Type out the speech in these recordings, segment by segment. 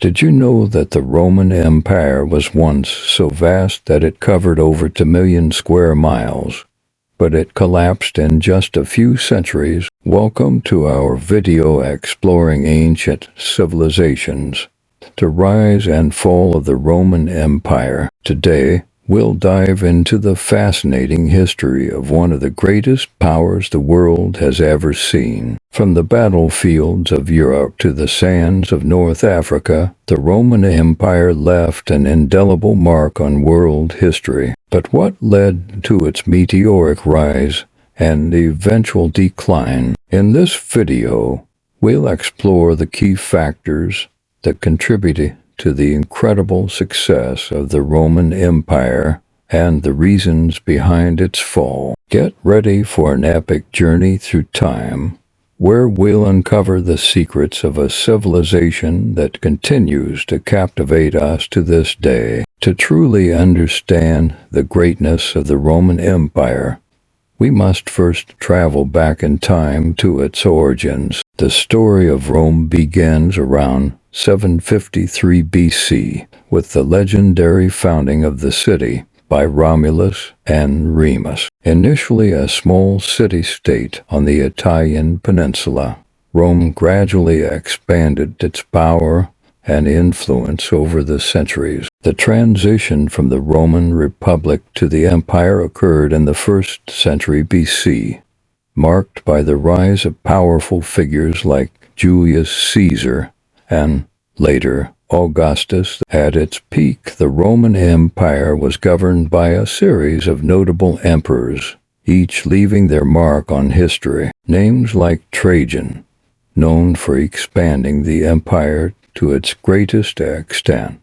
Did you know that the Roman Empire was once so vast that it covered over 2 million square miles? But it collapsed in just a few centuries. Welcome to our video exploring ancient civilizations, the rise and fall of the Roman Empire. Today, we'll dive into the fascinating history of one of the greatest powers the world has ever seen. From the battlefields of Europe to the sands of North Africa, the Roman Empire left an indelible mark on world history. But what led to its meteoric rise and eventual decline? In this video, we'll explore the key factors that contributed to the incredible success of the Roman Empire and the reasons behind its fall. Get ready for an epic journey through time, where we'll uncover the secrets of a civilization that continues to captivate us to this day. To truly understand the greatness of the Roman Empire, we must first travel back in time to its origins. The story of Rome begins around 753 BC, with the legendary founding of the city by Romulus and Remus. Initially a small city-state on the Italian peninsula, Rome gradually expanded its power and influence over the centuries. The transition from the Roman Republic to the empire occurred in the 1st century BC, marked by the rise of powerful figures like Julius Caesar and, later, Augustus. At its peak, the Roman Empire was governed by a series of notable emperors, each leaving their mark on history. Names like Trajan, known for expanding the empire to its greatest extent;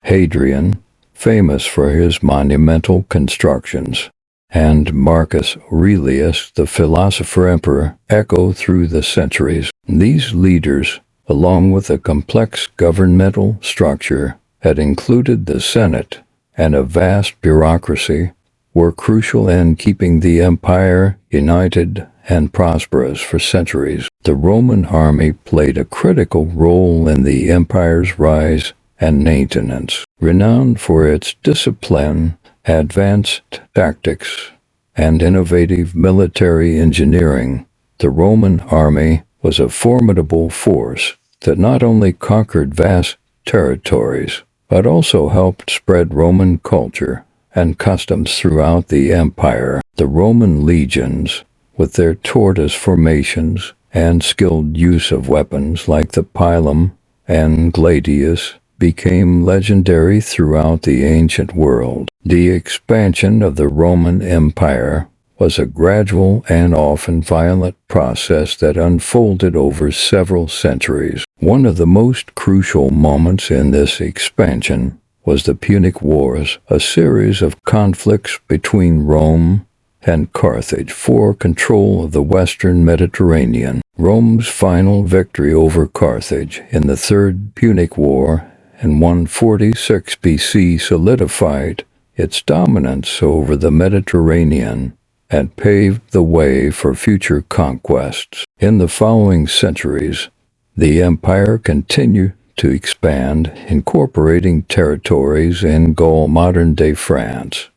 Hadrian, famous for his monumental constructions; and Marcus Aurelius, the philosopher emperor, echo through the centuries. These leaders, along with a complex governmental structure that included the Senate and a vast bureaucracy, were crucial in keeping the empire united and prosperous for centuries. The Roman army played a critical role in the empire's rise and maintenance. Renowned for its discipline, advanced tactics, and innovative military engineering, the Roman army was a formidable force that not only conquered vast territories, but also helped spread Roman culture and customs throughout the empire. The Roman legions, with their tortoise formations and skilled use of weapons like the pilum and gladius, became legendary throughout the ancient world. The expansion of the Roman Empire was a gradual and often violent process that unfolded over several centuries. One of the most crucial moments in this expansion was the Punic Wars, a series of conflicts between Rome and Carthage for control of the western Mediterranean. Rome's final victory over Carthage in the Third Punic War in 146 BC solidified its dominance over the Mediterranean and paved the way for future conquests. In the following centuries, the empire continued to expand, incorporating territories in Gaul, modern-day France,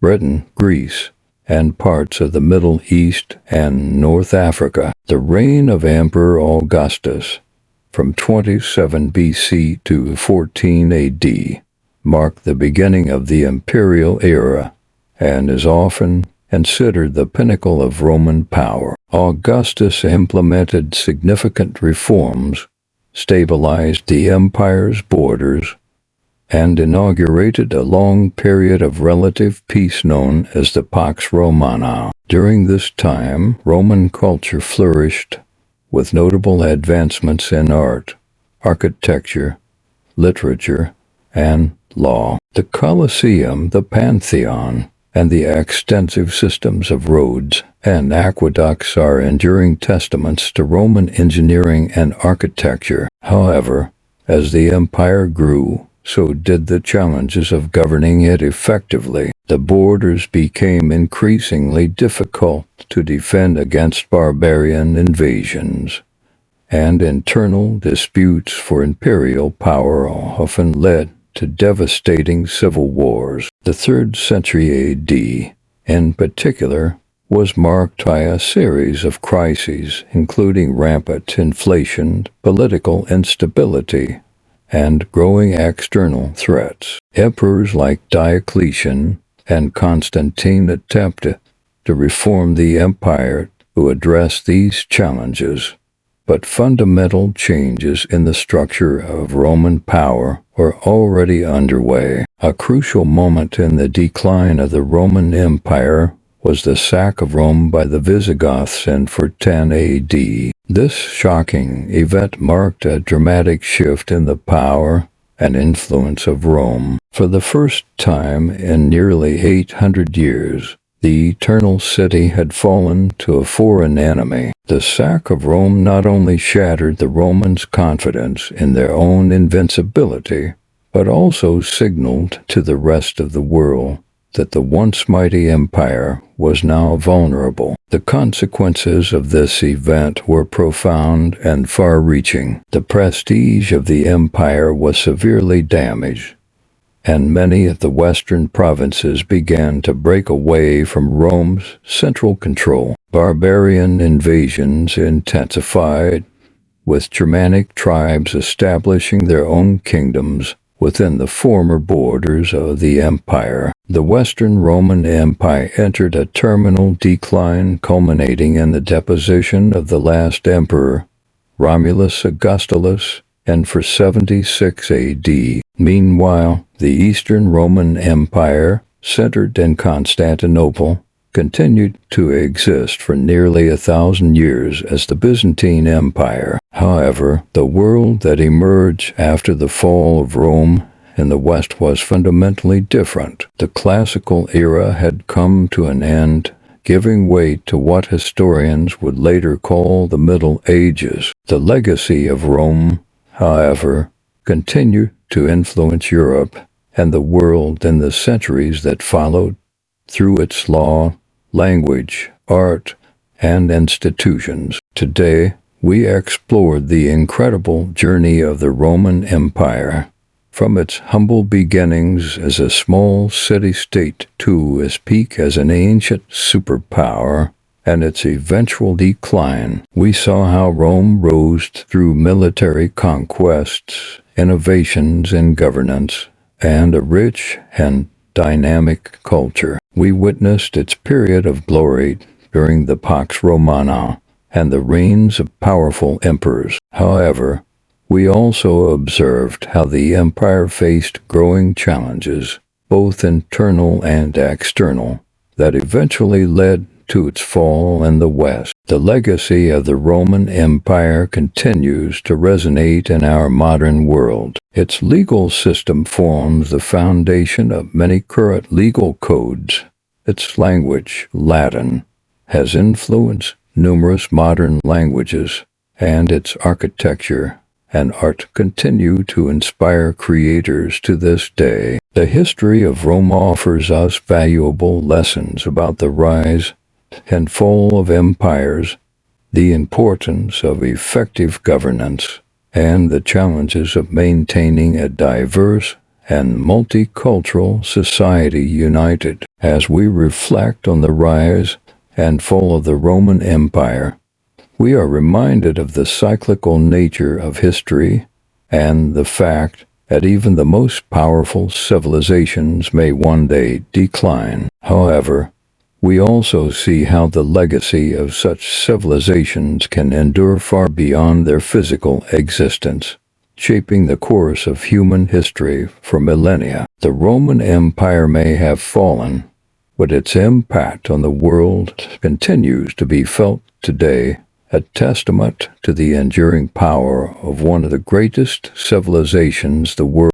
Britain, Greece, and parts of the Middle East and North Africa. The reign of Emperor Augustus, from 27 BC to 14 AD, marked the beginning of the imperial era and is often considered the pinnacle of Roman power. Augustus implemented significant reforms, stabilized the empire's borders, and inaugurated a long period of relative peace known as the Pax Romana. During this time, Roman culture flourished, with notable advancements in art, architecture, literature, and law. The Colosseum, the Pantheon, and the extensive systems of roads and aqueducts are enduring testaments to Roman engineering and architecture. However, as the empire grew, so did the challenges of governing it effectively. The borders became increasingly difficult to defend against barbarian invasions, and internal disputes for imperial power often led to devastating civil wars. The 3rd century A.D., in particular, was marked by a series of crises, including rampant inflation, political instability, and growing external threats. Emperors like Diocletian and Constantine attempted to reform the empire to address these challenges, but fundamental changes in the structure of Roman power were already underway. A crucial moment in the decline of the Roman Empire was the sack of Rome by the Visigoths in 410 AD. This shocking event marked a dramatic shift in the power and influence of Rome. For the first time in nearly 800 years, the Eternal City had fallen to a foreign enemy. The sack of Rome not only shattered the Romans' confidence in their own invincibility, but also signaled to the rest of the world that the once mighty empire was now vulnerable. The consequences of this event were profound and far-reaching. The prestige of the empire was severely damaged, and many of the western provinces began to break away from Rome's central control. Barbarian invasions intensified, with Germanic tribes establishing their own kingdoms within the former borders of the empire. The Western Roman Empire entered a terminal decline, culminating in the deposition of the last emperor, Romulus Augustulus, in 476 AD. Meanwhile, the Eastern Roman Empire, centered in Constantinople, continued to exist for nearly 1,000 years as the Byzantine Empire. However, the world that emerged after the fall of Rome in the West was fundamentally different. The classical era had come to an end, giving way to what historians would later call the Middle Ages. The legacy of Rome, however, continued to influence Europe and the world in the centuries that followed through its law, language, art, and institutions. Today, we explored the incredible journey of the Roman Empire, from its humble beginnings as a small city-state to its peak as an ancient superpower and its eventual decline. We saw how Rome rose through military conquests, innovations in governance, and a rich and dynamic culture. We witnessed its period of glory during the Pax Romana and the reigns of powerful emperors. However, we also observed how the empire faced growing challenges, both internal and external, that eventually led to its fall in the West. The legacy of the Roman Empire continues to resonate in our modern world. Its legal system forms the foundation of many current legal codes. Its language, Latin, has influenced numerous modern languages, and its architecture and art continue to inspire creators to this day. The history of Rome offers us valuable lessons about the rise and fall of empires, the importance of effective governance, and the challenges of maintaining a diverse and multicultural society united. As we reflect on the rise and fall of the Roman Empire, we are reminded of the cyclical nature of history and the fact that even the most powerful civilizations may one day decline. However, we also see how the legacy of such civilizations can endure far beyond their physical existence, shaping the course of human history for millennia. The Roman Empire may have fallen, but its impact on the world continues to be felt today, a testament to the enduring power of one of the greatest civilizations the world